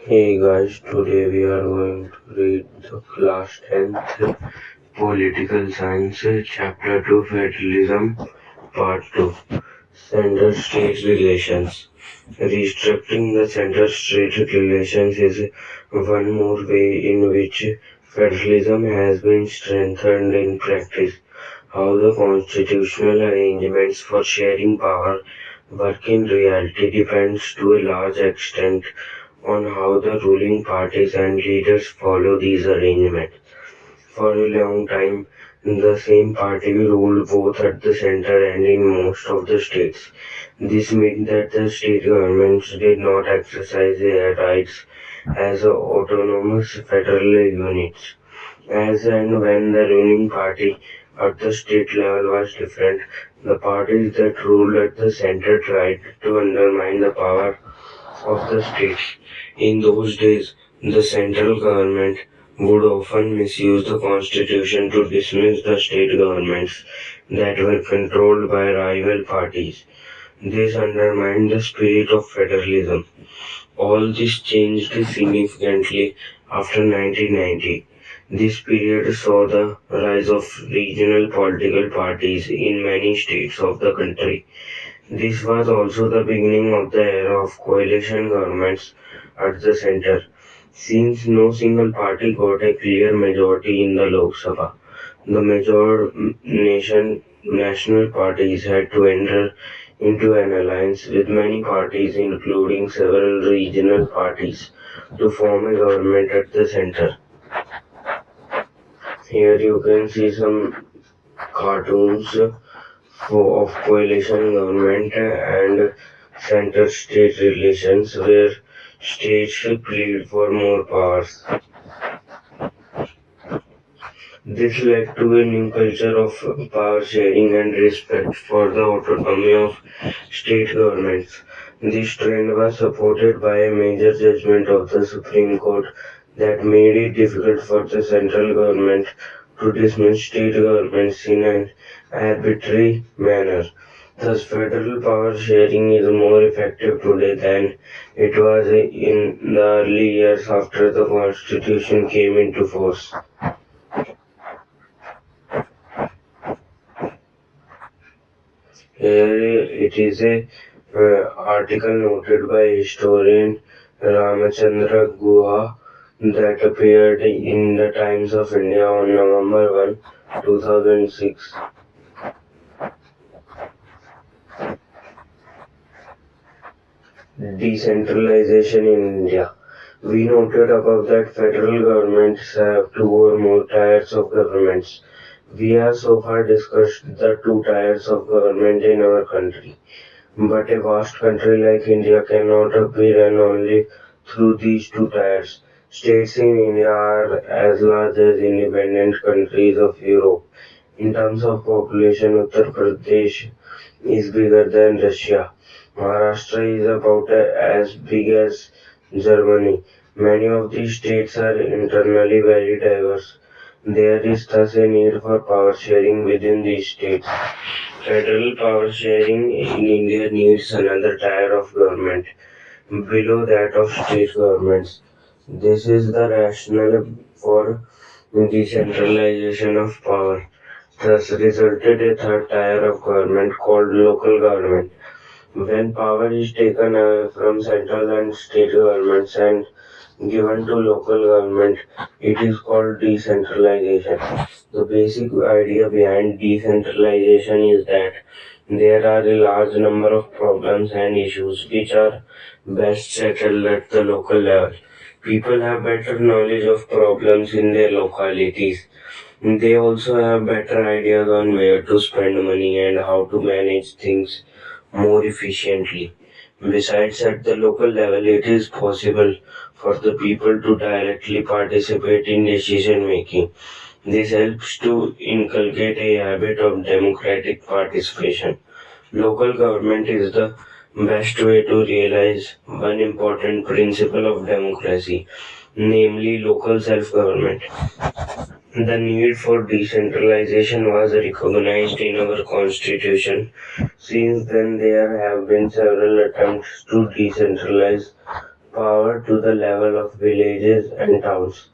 Hey guys, today we are going to read the class 10th Political Science, Chapter 2 Federalism, Part 2 Center State Relations. Restructuring the center state relations is one more way in which federalism has been strengthened in practice. How the constitutional arrangements for sharing power work in reality depends to a large extent on how the ruling parties and leaders follow these arrangements. For a long time, the same party ruled both at the center and in most of the states. This meant that the state governments did not exercise their rights as autonomous federal units. As and when the ruling party at the state level was different, the parties that ruled at the center tried to undermine the power of the states. In those days, the central government would often misuse the constitution to dismiss the state governments that were controlled by rival parties. This undermined the spirit of federalism. All this changed significantly after 1990. This period saw the rise of regional political parties in many states of the country. This was also the beginning of the era of coalition governments at the center. Since no single party got a clear majority in the Lok Sabha, the major national parties had to enter into an alliance with many parties, including several regional parties, to form a government at the center. Here you can see some cartoons of coalition government and center-state relations where states plead for more powers. This led to a new culture of power sharing and respect for the autonomy of state governments. This trend was supported by a major judgment of the Supreme Court that made it difficult for the central government to dismiss state governments in an arbitrary manner. Thus, federal power sharing is more effective today than it was in the early years after the Constitution came into force. Here it is a article noted by historian Ramachandra Guha that appeared in the Times of India on November 1, 2006. Decentralization in India. We noted above that federal governments have two or more tiers of governments. We have so far discussed the two tiers of government in our country. But a vast country like India cannot be run only through these two tiers. States in India are as large as independent countries of Europe. In terms of population, Uttar Pradesh is bigger than Russia. Maharashtra is about as big as Germany. Many of these states are internally very diverse. There is thus a need for power sharing within these states. Federal power sharing in India needs another tier of government below that of state governments. This is the rationale for decentralization of power. Thus resulted a third tier of government called local government. When power is taken away from central and state governments and given to local government, it is called decentralization. The basic idea behind decentralization is that there are a large number of problems and issues which are best settled at the local level. People have better knowledge of problems in their localities. They also have better ideas on where to spend money and how to manage things more efficiently. Besides, at the local level, it is possible for the people to directly participate in decision making. This helps to inculcate a habit of democratic participation. Local government is the best way to realize one important principle of democracy, namely local self-government. The need for decentralization was recognized in our constitution. Since then, there have been several attempts to decentralize power to the level of villages and towns.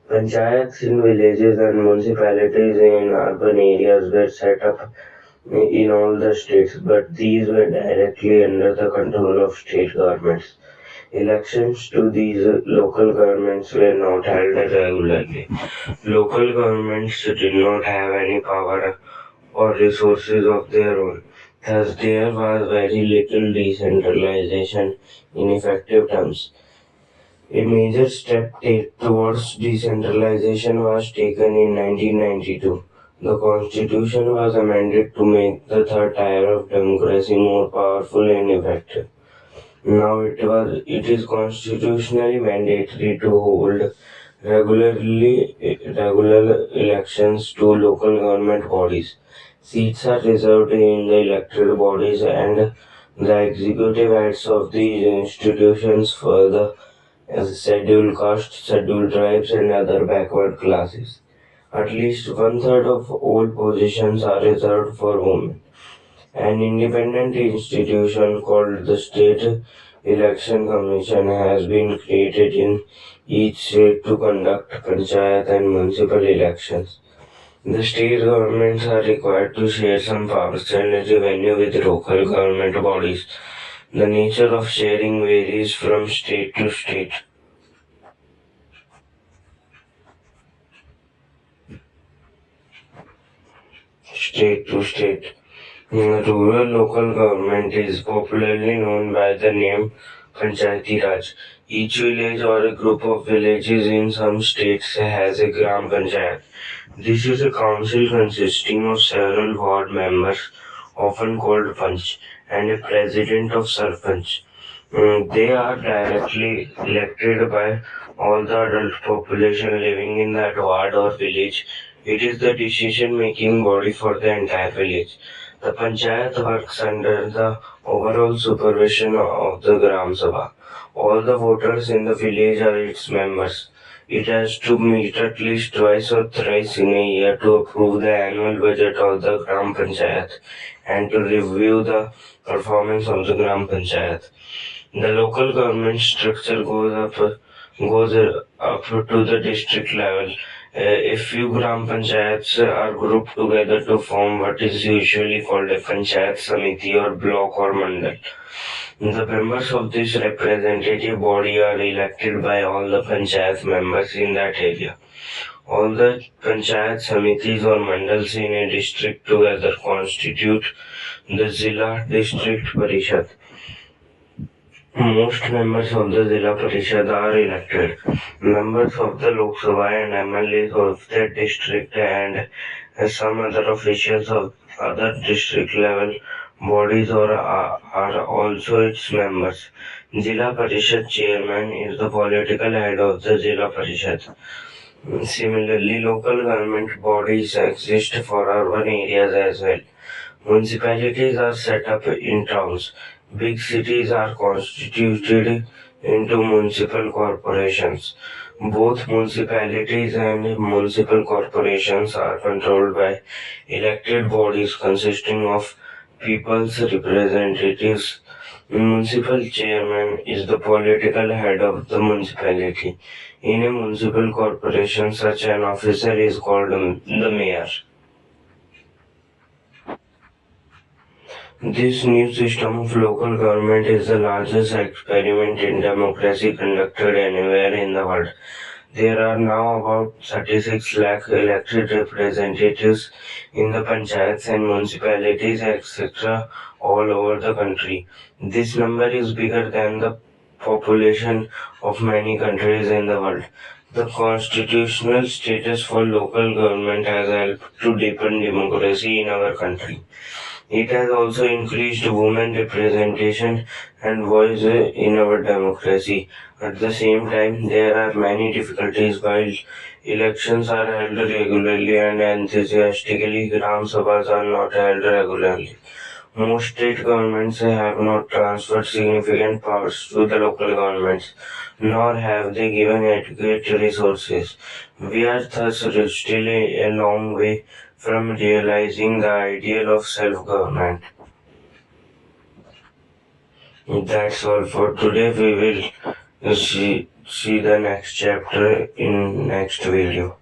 Panchayats in villages and municipalities in urban areas were set up in all the states, but these were directly under the control of state governments. Elections to these local governments were not held regularly. Local governments did not have any power or resources of their own. Thus, there was very little decentralization in effective terms. A major step towards decentralization was taken in 1992. The constitution was amended to make the third tier of democracy more powerful and effective. Now it is constitutionally mandatory to hold regular elections to local government bodies. Seats are reserved in the elected bodies and the executive heads of these institutions for the scheduled castes, scheduled tribes, and other backward classes. At least one third of all positions are reserved for women. An independent institution called the State Election Commission has been created in each state to conduct panchayat and municipal elections. The state governments are required to share some powers and revenue with local government bodies. The nature of sharing varies from state to state. State to state. Rural local government is popularly known by the name Panchayati Raj. Each village or a group of villages in some states has a Gram Panchayat. This is a council consisting of several ward members, often called Panch, and a president of Sarpanch. They are directly elected by all the adult population living in that ward or village. It is the decision-making body for the entire village. The panchayat works under the overall supervision of the Gram Sabha. All the voters in the village are its members. It has to meet at least twice or thrice in a year to approve the annual budget of the Gram Panchayat and to review the performance of the Gram Panchayat. The local government structure goes up to the district level. A few gram panchayats are grouped together to form what is usually called a panchayat samiti or block or mandal. The members of this representative body are elected by all the panchayat members in that area. All the panchayat samitis or mandals in a district together constitute the Zilla District Parishad. Most members of the Zilla Parishad are elected. Members of the Lok Sabha and MLAs of that district and some other officials of other district level bodies are also its members. Zilla Parishad chairman is the political head of the Zilla Parishad. Similarly, local government bodies exist for urban areas as well. Municipalities are set up in towns. Big cities are constituted into municipal corporations. Both municipalities and municipal corporations are controlled by elected bodies consisting of people's representatives. Municipal chairman is the political head of the municipality. In a municipal corporation, such an officer is called the mayor. This new system of local government is the largest experiment in democracy conducted anywhere in the world. There are now about 36 lakh elected representatives in the panchayats and municipalities, etc., all over the country. This number is bigger than the population of many countries in the world. The constitutional status for local government has helped to deepen democracy in our country. It has also increased women representation and voice in our democracy. At the same time, there are many difficulties. While elections are held regularly and enthusiastically, Gram Sabhas are not held regularly. Most state governments have not transferred significant powers to the local governments, nor have they given adequate resources. We are thus still a long way from realizing the ideal of self-government. That's all for today. We will See the next chapter in next video.